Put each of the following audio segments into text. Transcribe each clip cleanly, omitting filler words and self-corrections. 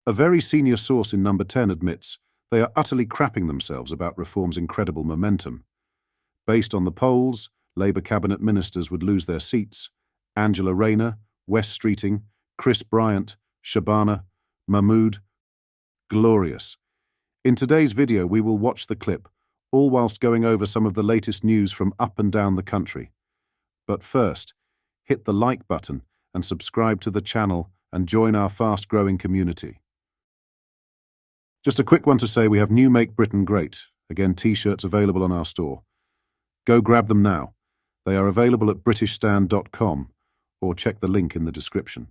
A very senior source in Number 10 admits they are utterly crapping themselves about Reform's incredible momentum. Based on the polls, Labour cabinet ministers would lose their seats: Angela Rayner, Wes Streeting, Chris Bryant, Shabana Mahmood. Glorious. In today's video, we will watch the clip, all whilst going over some of the latest news from up and down the country. But first, hit the like button and subscribe to the channel and join our fast-growing community. Just a quick one to say we have new Make Britain Great, again t-shirts available on our store. Go grab them now. They are available at britishstand.com or check the link in the description.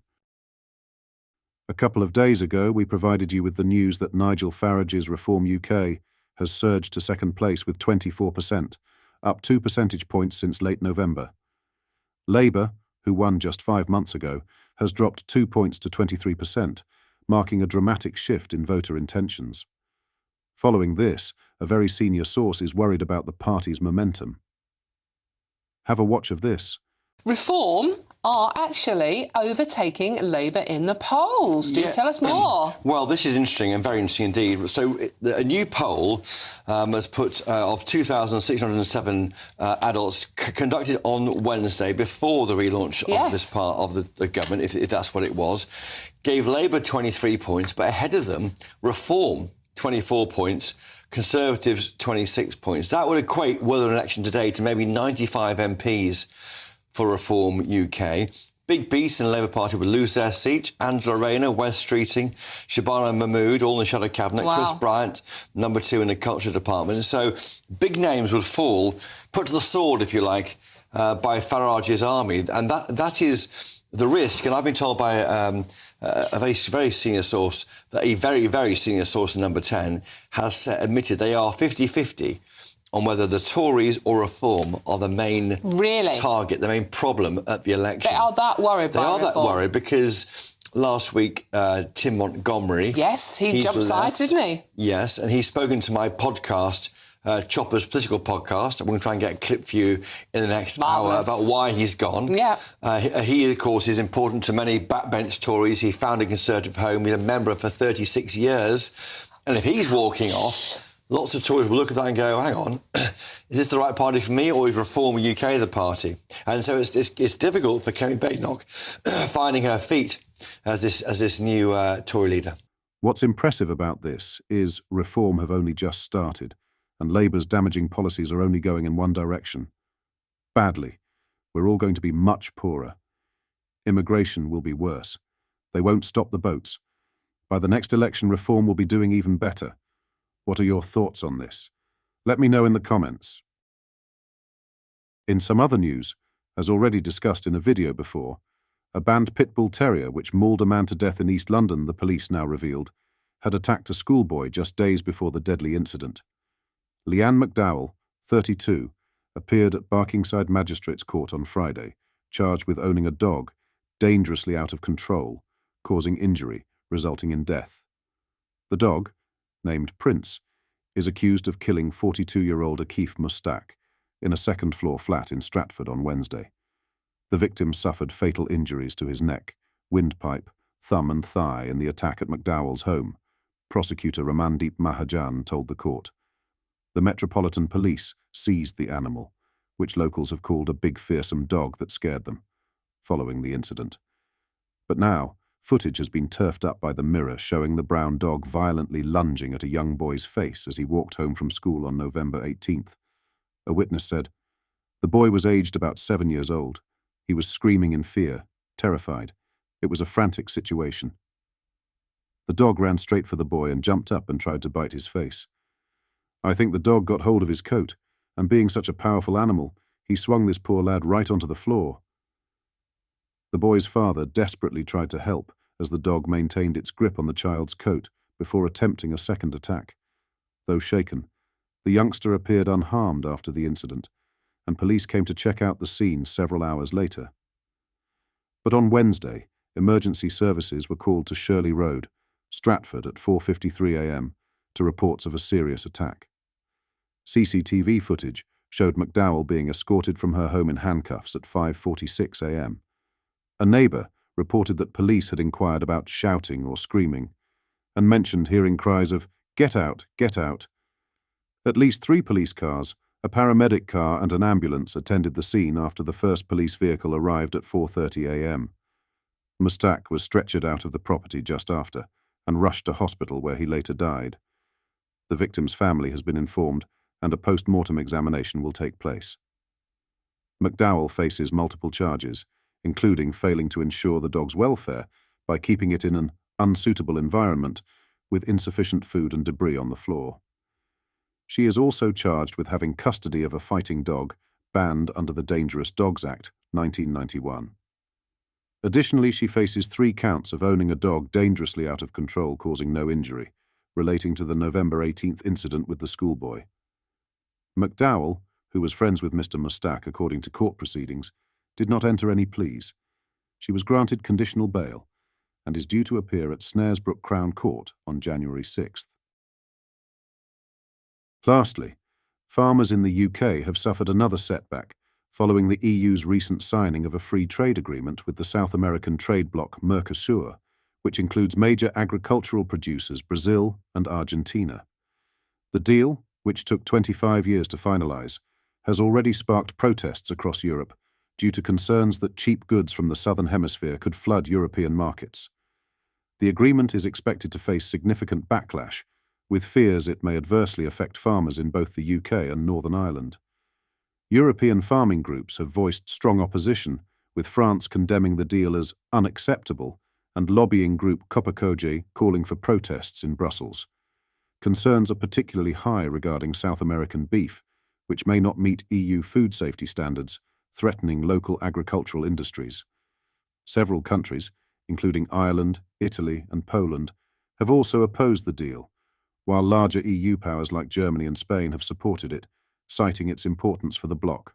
A couple of days ago, we provided you with the news that Nigel Farage's Reform UK has surged to second place with 24%, up 2 percentage points since late November. Labour, who won just 5 months ago, has dropped 2 points to 23%, marking a dramatic shift in voter intentions. Following this, a very senior source is worried about the party's momentum. Have a watch of this. Reform are actually overtaking Labour in the polls. Do you tell us more? Well, this is interesting and very interesting indeed. So a new poll has put of 2,607 adults conducted on Wednesday before the relaunch of this part of the government, if that's what it was, gave Labour 23 points, but ahead of them, Reform 24 points, Conservatives 26 points. That would equate, were there an election today, to maybe 95 MPs for Reform UK. Big beasts in the Labour Party would lose their seat. Angela Rayner, Wes Streeting, Shabana Mahmood, all in the shadow cabinet. Wow. Chris Bryant, number 2 in the culture department. And so big names would fall, put to the sword, if you like, by Farage's army. And that is the risk. And I've been told by a very senior source that a very senior source in Number 10 has admitted they are 50-50 on whether the Tories or Reform are the main target, the main problem at the election. They are that worried by Reform. They are that worried because last week, Tim Montgomery... Yes, he jumped sides, didn't he? Yes, and he's spoken to my podcast, Chopper's Political Podcast. I'm going to try and get a clip for you in the next hour about why he's gone. Yeah. He, of course, is important to many backbench Tories. He founded Conservative Home. He's a member for 36 years. And if he's walking off... Lots of Tories will look at that and go, hang on, is this the right party for me, or is Reform UK the party? And so it's difficult for Kemi Badenoch finding her feet as this new Tory leader. What's impressive about this is Reform have only just started, and Labour's damaging policies are only going in one direction. Badly. We're all going to be much poorer. Immigration will be worse. They won't stop the boats. By the next election, Reform will be doing even better. What are your thoughts on this? Let me know in the comments. In some other news, as already discussed in a video before, a banned pit bull terrier which mauled a man to death in East London, the police now revealed, had attacked a schoolboy just days before the deadly incident. Leanne McDowell, 32, appeared at Barkingside Magistrates Court on Friday, charged with owning a dog, dangerously out of control, causing injury, resulting in death. The dog, named Prince, is accused of killing 42-year-old Akif Mustaq in a second-floor flat in Stratford on Wednesday. The victim suffered fatal injuries to his neck, windpipe, thumb and thigh in the attack at McDowell's home, prosecutor Ramandeep Mahajan told the court. The Metropolitan Police seized the animal, which locals have called a big fearsome dog that scared them, following the incident. But now, footage has been turfed up by the Mirror showing the brown dog violently lunging at a young boy's face as he walked home from school on November 18th. A witness said, "The boy was aged about 7 years old. He was screaming in fear, terrified. It was a frantic situation." The dog ran straight for the boy and jumped up and tried to bite his face. "I think the dog got hold of his coat, and being such a powerful animal, he swung this poor lad right onto the floor." The boy's father desperately tried to help as the dog maintained its grip on the child's coat before attempting a second attack. Though shaken, the youngster appeared unharmed after the incident, and police came to check out the scene several hours later. But on Wednesday, emergency services were called to Shirley Road, Stratford at 4:53 a.m. to reports of a serious attack. CCTV footage showed McDowell being escorted from her home in handcuffs at 5:46 a.m. A neighbour reported that police had inquired about shouting or screaming. and mentioned hearing cries of, "Get out, get out." At least 3 police cars, a paramedic car and an ambulance attended the scene after the first police vehicle arrived at 4:30 a.m. Mustaq was stretchered out of the property just after and rushed to hospital where he later died. The victim's family has been informed and a post-mortem examination will take place. McDowell faces multiple charges, including failing to ensure the dog's welfare by keeping it in an unsuitable environment with insufficient food and debris on the floor. She is also charged with having custody of a fighting dog banned under the Dangerous Dogs Act, 1991. Additionally, she faces 3 counts of owning a dog dangerously out of control causing no injury, relating to the November 18th incident with the schoolboy. McDowell, who was friends with Mr. Mustaq according to court proceedings, did not enter any pleas. She was granted conditional bail and is due to appear at Snaresbrook Crown Court on January 6th. Lastly, farmers in the UK have suffered another setback following the EU's recent signing of a free trade agreement with the South American trade bloc Mercosur, which includes major agricultural producers Brazil and Argentina. The deal, which took 25 years to finalise, has already sparked protests across Europe due to concerns that cheap goods from the Southern Hemisphere could flood European markets. The agreement is expected to face significant backlash, with fears it may adversely affect farmers in both the UK and Northern Ireland. European farming groups have voiced strong opposition, with France condemning the deal as unacceptable and lobbying group Copacoge calling for protests in Brussels. Concerns are particularly high regarding South American beef, which may not meet EU food safety standards, threatening local agricultural industries. Several countries, including Ireland, Italy, and Poland, have also opposed the deal, while larger EU powers like Germany and Spain have supported it, citing its importance for the bloc.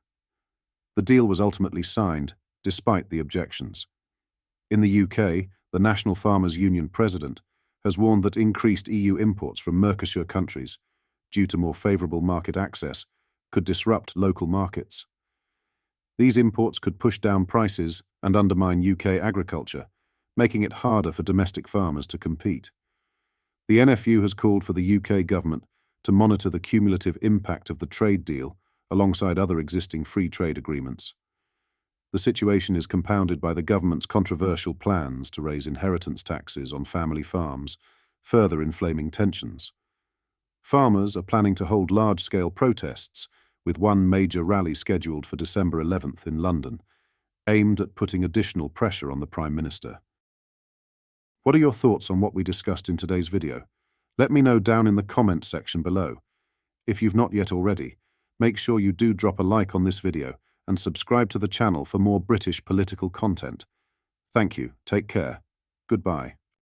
The deal was ultimately signed, despite the objections. In the UK, the National Farmers Union president has warned that increased EU imports from Mercosur countries, due to more favourable market access, could disrupt local markets. These imports could push down prices and undermine UK agriculture, making it harder for domestic farmers to compete. The NFU has called for the UK government to monitor the cumulative impact of the trade deal alongside other existing free trade agreements. The situation is compounded by the government's controversial plans to raise inheritance taxes on family farms, further inflaming tensions. Farmers are planning to hold large-scale protests, with one major rally scheduled for December 11th in London, aimed at putting additional pressure on the Prime Minister. What are your thoughts on what we discussed in today's video? Let me know down in the comments section below. If you've not yet already, make sure you do drop a like on this video and subscribe to the channel for more British political content. Thank you, take care, goodbye.